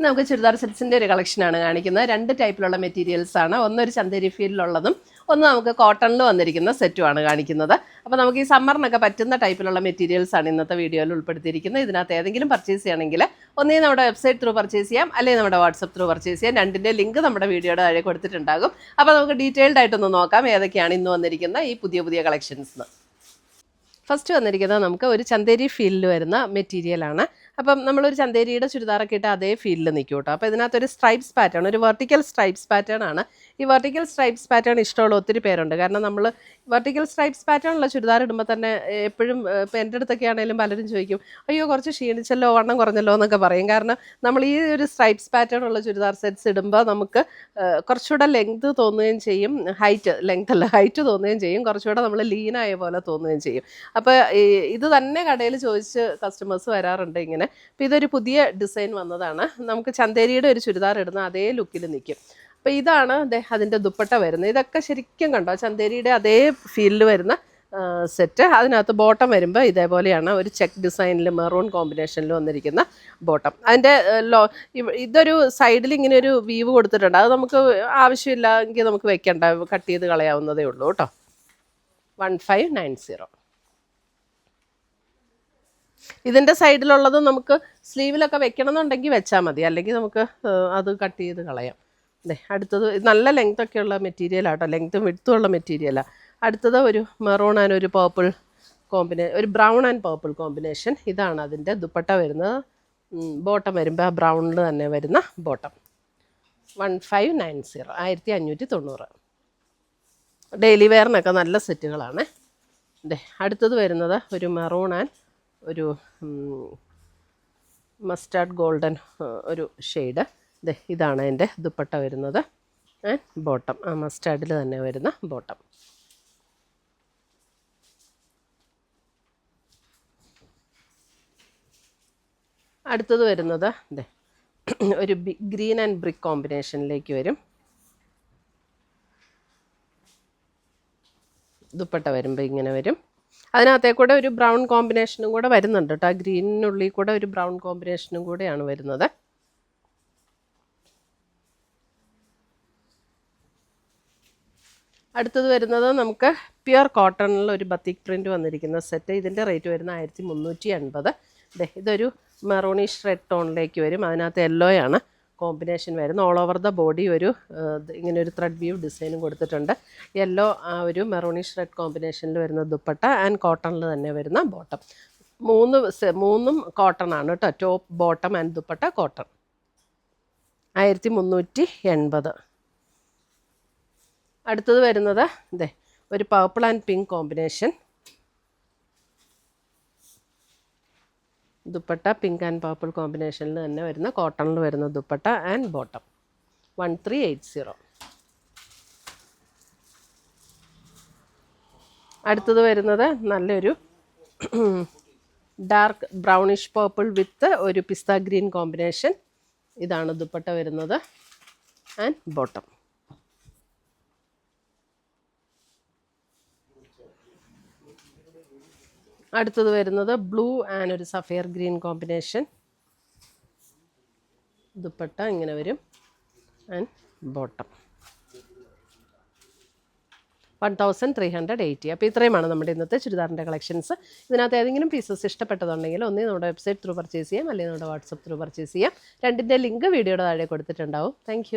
നമുക്ക് ചുരിദാർ സെറ്റ്സിൻ്റെ ഒരു കളക്ഷനാണ് കാണിക്കുന്നത്. രണ്ട് ടൈപ്പിലുള്ള മെറ്റീരിയൽസ് ആണ്. ഒന്നൊരു ചന്തേരി ഫീലിലുള്ളതും ഒന്ന് നമുക്ക് കോട്ടണിൽ വന്നിരിക്കുന്ന സെറ്റുമാണ് കാണിക്കുന്നത്. അപ്പോൾ നമുക്ക് ഈ സമ്മറിനൊക്കെ പറ്റുന്ന ടൈപ്പിലുള്ള മെറ്റീരിയൽസ് ആണ് ഇന്നത്തെ വീഡിയോയിൽ ഉൾപ്പെടുത്തിയിരിക്കുന്നത്. ഇതിനകത്ത് ഏതെങ്കിലും പർച്ചേസ് ചെയ്യണമെങ്കിൽ ഒന്നേ നമ്മുടെ വെബ്സൈറ്റ് ത്രൂ പർച്ചേസ് ചെയ്യാം, അല്ലെങ്കിൽ നമ്മുടെ വാട്സപ്പ് ത്രൂ പർച്ചേസ് ചെയ്യാം. രണ്ടിൻ്റെ ലിങ്ക് നമ്മുടെ വീഡിയോയുടെ താഴെ കൊടുത്തിട്ടുണ്ടാകും. അപ്പോൾ നമുക്ക് ഡീറ്റെയിൽഡ് ആയിട്ടൊന്ന് നോക്കാം ഏതൊക്കെയാണ് ഇന്ന് വന്നിരിക്കുന്ന ഈ പുതിയ കളക്ഷൻസ്. ഫസ്റ്റ് വന്നിരിക്കുന്നത് നമുക്ക് ഒരു ചന്തേരി ഫീലിൽ വരുന്ന മെറ്റീരിയലാണ്. അപ്പം നമ്മളൊരു ചന്തേരിയുടെ ചുരിദാറൊക്കെ ഇട്ട് അതേ ഫീലിൽ നിൽക്കും കേട്ടോ. അപ്പോൾ ഇതിനകത്തൊരു സ്ട്രൈപ്സ് പാറ്റേൺ, ഒരു വെർട്ടിക്കൽ സ്ട്രൈപ്സ് പാറ്റേൺ ആണ്. ഈ വെർട്ടിക്കൽ സ്ട്രൈപ്സ് പാറ്റേൺ ഇഷ്ടമുള്ള ഒത്തിരി പേരുണ്ട്. കാരണം നമ്മൾ വെർട്ടിക്കൽ സ്ട്രൈപ്സ് പാറ്റേൺ ഉള്ള ചുരിദാർ ഇടുമ്പോൾ തന്നെ എപ്പോഴും ഇപ്പോൾ എൻ്റെ അടുത്തൊക്കെ ആണെങ്കിലും പലരും ചോദിക്കും, അയ്യോ കുറച്ച് ക്ഷീണിച്ചല്ലോ, വണ്ണം കുറഞ്ഞല്ലോ എന്നൊക്കെ പറയും. കാരണം നമ്മൾ ഈ ഒരു സ്ട്രൈപ്സ് പാറ്റേൺ ഉള്ള ചുരിദാർ സെറ്റ്സ് ഇടുമ്പോൾ നമുക്ക് കുറച്ചുകൂടെ ലെങ്ത് തോന്നുകയും ചെയ്യും, ഹൈറ്റ് തോന്നുകയും ചെയ്യും, കുറച്ചുകൂടെ നമ്മൾ ലീനായ പോലെ തോന്നുകയും ചെയ്യും. അപ്പോൾ ഇത് തന്നെ കടയിൽ ചോദിച്ച് കസ്റ്റമേഴ്സ് വരാറുണ്ട് ഇങ്ങനെ. അപ്പോൾ ഇതൊരു പുതിയ ഡിസൈൻ വന്നതാണ്. നമുക്ക് ചന്തേരിയുടെ ഒരു ചുരിദാർ ഇടുന്ന അതേ ലുക്കിൽ നിൽക്കും. അപ്പോൾ ഇതാണ് അതിൻ്റെ ദുപ്പട്ട വരുന്നത്. ഇതൊക്കെ ശരിക്കും കണ്ടോ ചന്തേരിയുടെ അതേ ഫീലിൽ വരുന്ന സെറ്റ്. അതിനകത്ത് ബോട്ടം വരുമ്പോൾ ഇതേപോലെയാണ്, ഒരു ചെക്ക് ഡിസൈനിൽ മെറൂൺ കോമ്പിനേഷനിൽ വന്നിരിക്കുന്ന ബോട്ടം. അതിൻ്റെ ഇതൊരു സൈഡിൽ ഇങ്ങനെ ഒരു വീവ് കൊടുത്തിട്ടുണ്ട്. അത് നമുക്ക് ആവശ്യമില്ല എങ്കിൽ നമുക്ക് വെക്കണ്ട, കട്ട് ചെയ്ത് കളയാവുന്നതേ ഉള്ളൂ കേട്ടോ. 1590. ഇതിൻ്റെ സൈഡിലുള്ളത് നമുക്ക് സ്ലീവിലൊക്കെ വെക്കണം എന്നുണ്ടെങ്കിൽ വെച്ചാൽ മതി, അല്ലെങ്കിൽ നമുക്ക് അത് കട്ട് ചെയ്ത് കളയാം. അടുത്തത് നല്ല ലെങ്ത്തൊക്കെയുള്ള മെറ്റീരിയലാട്ടോ, ലെങ്ത്തും വിഡ്ത്തും ഉള്ള മെറ്റീരിയലാണ്. അടുത്തത് ഒരു മെറൂൺ ആൻഡ് ഒരു പേർപ്പിൾ ഒരു ബ്രൗൺ ആൻഡ് പേർപ്പിൾ കോമ്പിനേഷൻ. ഇതാണ് അതിൻ്റെ ദുപ്പട്ട വരുന്നത്. ബോട്ടം വരുമ്പോൾ ആ ബ്രൗണിൽ തന്നെ വരുന്ന ബോട്ടം. 1590, 1590. ഡെയിലി വെയറിനൊക്കെ നല്ല സെറ്റുകളാണ്. അടുത്തത് വരുന്നത് ഒരു മെറൂൺ ആൻഡ് ഒരു മസ്റ്റാർഡ് ഗോൾഡൻ ഒരു ഷെയ്ഡ്. ഇതാണ് അതിൻ്റെ ദുപ്പട്ട വരുന്നത് ആൻഡ് ബോട്ടം. ആ മസ്റ്റാർഡിൽ തന്നെ വരുന്ന ബോട്ടം. അടുത്തത് വരുന്നത് ഒരു ഗ്രീൻ ആൻഡ് ബ്രിക്ക് കോമ്പിനേഷനിലേക്ക് വരും. ദുപ്പട്ട വരുമ്പോൾ ഇങ്ങനെ വരും. അതിനകത്തേ കൂടെ ഒരു ബ്രൗൺ കോമ്പിനേഷനും കൂടെ വരുന്നുണ്ട് കേട്ടോ. ആ ഗ്രീനിനുള്ളിൽ കൂടെ ഒരു ബ്രൗൺ കോമ്പിനേഷനും കൂടെയാണ് വരുന്നത്. അടുത്തത് വരുന്നത് നമുക്ക് പ്യുർ കോട്ടണിൽ ഒരു ബത്തിക് പ്രിൻറ്റ് വന്നിരിക്കുന്ന സെറ്റ്. ഇതിൻ്റെ റേറ്റ് വരുന്നത് 1380. ഇതൊരു മെറൂണിഷ് റെഡ് ടോണിലേക്ക് വരും. അതിനകത്ത് യെല്ലോയാണ് കോമ്പിനേഷൻ വരുന്നത്. ഓൾ ഓവർ ദ ബോഡി ഒരു ഇങ്ങനെ ഒരു ത്രെഡ് വ്യൂ ഡിസൈനും കൊടുത്തിട്ടുണ്ട്. യെല്ലോ ആ ഒരു മെറൂണിഷ് റെഡ് കോമ്പിനേഷനിൽ വരുന്ന ദുപ്പട്ട ആൻഡ് കോട്ടണിൽ തന്നെ വരുന്ന ബോട്ടം. മൂന്നും കോട്ടൺ ആണ് കേട്ടോ. Top, bottom and dupatta cotton. 1380. അടുത്തത് വരുന്നത് ഒരു purple and pink combination. Dupatta pink and purple കോമ്പിനേഷനിൽ തന്നെ വരുന്ന കോട്ടണിൽ വരുന്ന ദുപ്പട്ട ആൻഡ് ബോട്ടം. 1380. അടുത്തത് വരുന്നത് നല്ലൊരു ഡാർക്ക് ബ്രൗണിഷ് പർപ്പിൾ വിത്ത് ഒരു പിസ്ത ഗ്രീൻ കോമ്പിനേഷൻ. ഇതാണ് ദുപ്പട്ട വരുന്നത് ആൻഡ് ബോട്ടം. അടുത്തത് വരുന്നത് ബ്ലൂ ആൻഡ് ഒരു സഫയർ ഗ്രീൻ കോമ്പിനേഷൻ. ദുപ്പട്ട ഇങ്ങനെ വരും ആൻഡ് ബോട്ടം. 1380. അപ്പോൾ ഇത്രയുമാണ് നമ്മുടെ ഇന്നത്തെ ചുരിദാറിൻ്റെ കളക്ഷൻസ്. ഇതിനകത്ത് ഏതെങ്കിലും പീസസ് ഇഷ്ടപ്പെട്ടതുണ്ടെങ്കിൽ ഒന്നേ നമ്മുടെ വെബ്സൈറ്റ് ത്രൂ പർച്ചേസ് ചെയ്യാം, അല്ലെങ്കിൽ നമ്മുടെ വാട്സപ്പ് ത്രൂ പർച്ചേസ് ചെയ്യാം. രണ്ടിൻ്റെ ലിങ്ക് വീഡിയോയുടെ താഴെ കൊടുത്തിട്ടുണ്ടാവും. താങ്ക്